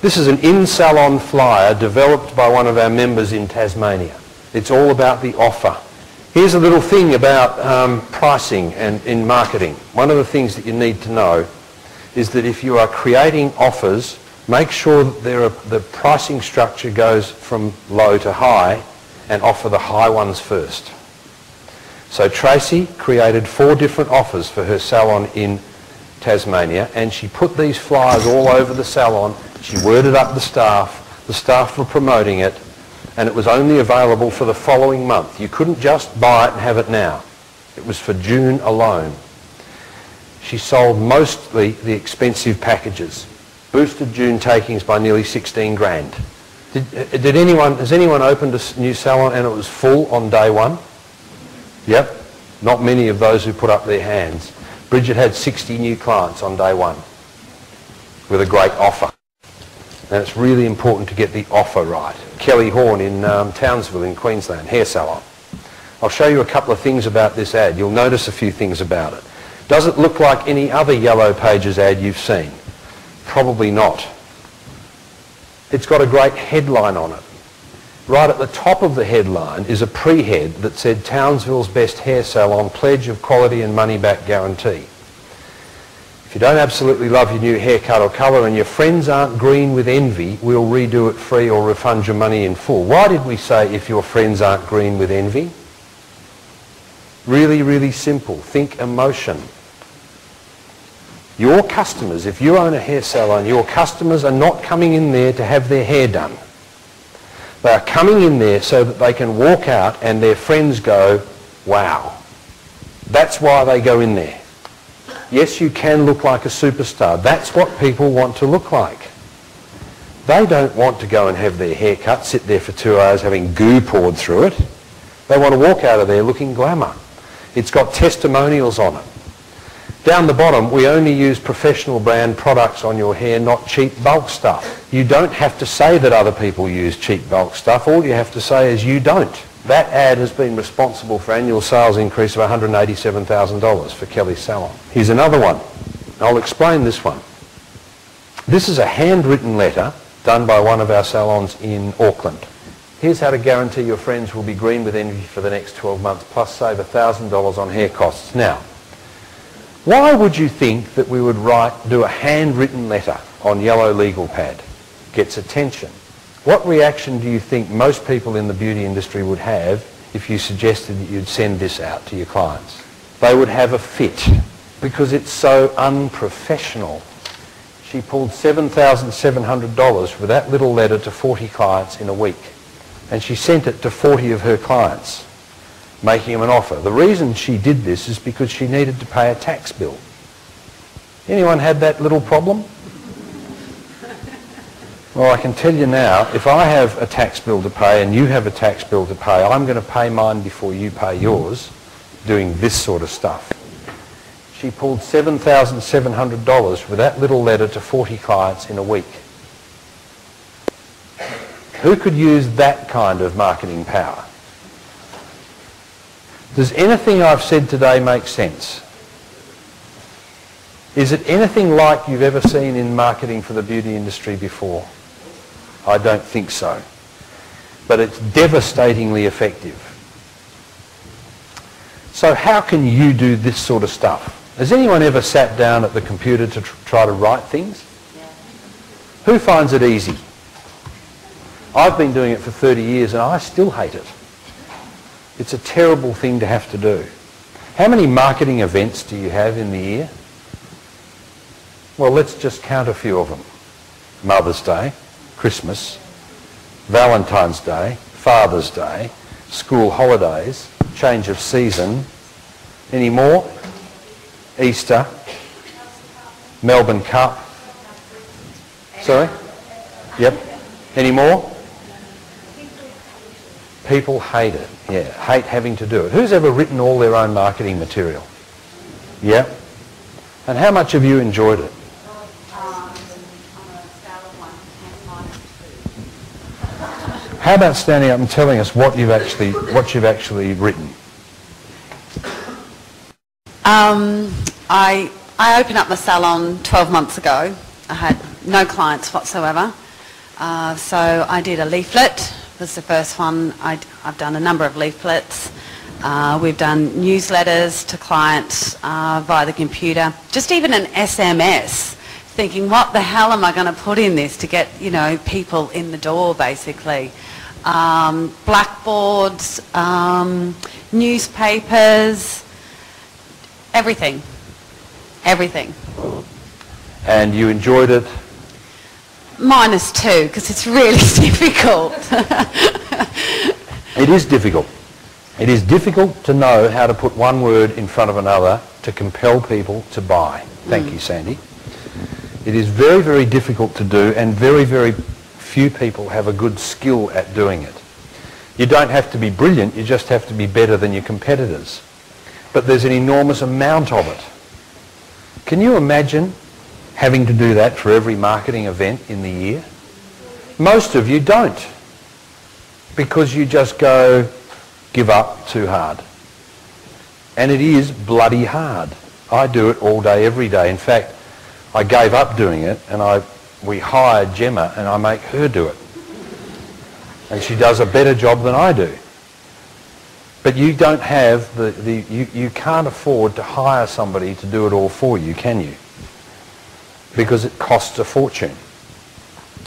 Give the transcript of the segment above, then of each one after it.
This is an in-salon flyer developed by one of our members in Tasmania. It's all about the offer. Here's a little thing about pricing and in marketing. One of the things that you need to know is that if you are creating offers, make sure that the pricing structure goes from low to high and offer the high ones first. So Tracy created 4 different offers for her salon in Tasmania, and she put these flyers all over the salon. She worded up the staff were promoting it, and it was only available for the following month. You couldn't just buy it and have it now. It was for June alone. She sold mostly the expensive packages, boosted June takings by nearly 16 grand. Has anyone opened a new salon and it was full on day one? Yep, not many of those who put up their hands. Bridget had 60 new clients on day one with a great offer. And it's really important to get the offer right. Kelly Horn in Townsville in Queensland, hair salon. I'll show you a couple of things about this ad. You'll notice a few things about it. Does it look like any other Yellow Pages ad you've seen? Probably not. It's got a great headline on it. Right at the top of the headline is a pre-head that said Townsville's best hair salon, pledge of quality and money back guarantee. If you don't absolutely love your new haircut or colour and your friends aren't green with envy, we'll redo it free or refund your money in full. Why did we say if your friends aren't green with envy? Really, really simple. Think emotion. Your customers, if you own a hair salon, your customers are not coming in there to have their hair done. They are coming in there so that they can walk out and their friends go, wow. That's why they go in there. Yes, you can look like a superstar. That's what people want to look like. They don't want to go and have their hair cut, sit there for 2 hours having goo poured through it. They want to walk out of there looking glamour. It's got testimonials on it. Down the bottom, we only use professional brand products on your hair, not cheap bulk stuff. You don't have to say that other people use cheap bulk stuff. All you have to say is you don't. That ad has been responsible for annual sales increase of $187,000 for Kelly's Salon. Here's another one. I'll explain this one. This is a handwritten letter done by one of our salons in Auckland. Here's how to guarantee your friends will be green with envy for the next 12 months, plus save $1,000 on hair costs. Now, why would you think that we would do a handwritten letter on yellow legal pad? Gets attention. What reaction do you think most people in the beauty industry would have if you suggested that you'd send this out to your clients? They would have a fit because it's so unprofessional. She pulled $7,700 for that little letter to 40 clients in a week, and she sent it to 40 of her clients, making them an offer. The reason she did this is because she needed to pay a tax bill. Anyone had that little problem? Well, I can tell you now, if I have a tax bill to pay and you have a tax bill to pay, I'm going to pay mine before you pay yours, doing this sort of stuff. She pulled $7,700 for that little letter to 40 clients in a week. Who could use that kind of marketing power? Does anything I've said today make sense? Is it anything like you've ever seen in marketing for the beauty industry before? I don't think so. But it's devastatingly effective. So how can you do this sort of stuff? Has anyone ever sat down at the computer to try to write things? Yeah. Who finds it easy? I've been doing it for 30 years and I still hate it. It's a terrible thing to have to do. How many marketing events do you have in the year? Well, let's just count a few of them. Mother's Day, Christmas, Valentine's Day, Father's Day, school holidays, change of season. Any more? Easter, Melbourne Cup. Sorry? Yep. Any more? People hate it. Yeah, hate having to do it. Who's ever written all their own marketing material? Yeah. And how much have you enjoyed it? How about standing up and telling us what you've actually written? I opened up the salon 12 months ago. I had no clients whatsoever. So I did a leaflet. Was the first one. I've done a number of leaflets. We've done newsletters to clients via the computer. Just even an SMS, thinking, what the hell am I going to put in this to get, you know, people in the door, basically. Blackboards, newspapers, everything. Everything. And you enjoyed it? -2, because it's really difficult. It is difficult. It is difficult to know how to put one word in front of another to compel people to buy. Thank you, Sandy. It is very, very difficult to do, and very, very few people have a good skill at doing it. You don't have to be brilliant, you just have to be better than your competitors. But there's an enormous amount of it. Can you imagine having to do that for every marketing event in the year? Most of you don't, because you just go, give up, too hard. And it is bloody hard. I do it all day, every day. In fact, I gave up doing it, and we hired Gemma, and I make her do it. And she does a better job than I do. But you don't have you can't afford to hire somebody to do it all for you, can you? Because it costs a fortune.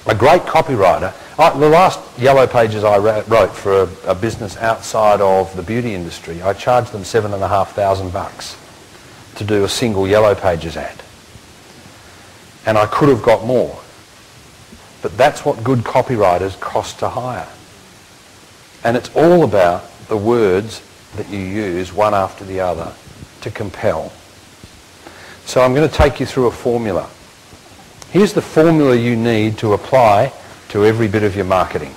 A great copywriter, the last Yellow Pages I wrote for a business outside of the beauty industry, I charged them $7,500 to do a single Yellow Pages ad. And I could have got more. But that's what good copywriters cost to hire. And it's all about the words that you use one after the other to compel. So I'm going to take you through a formula. Here's the formula you need to apply to every bit of your marketing.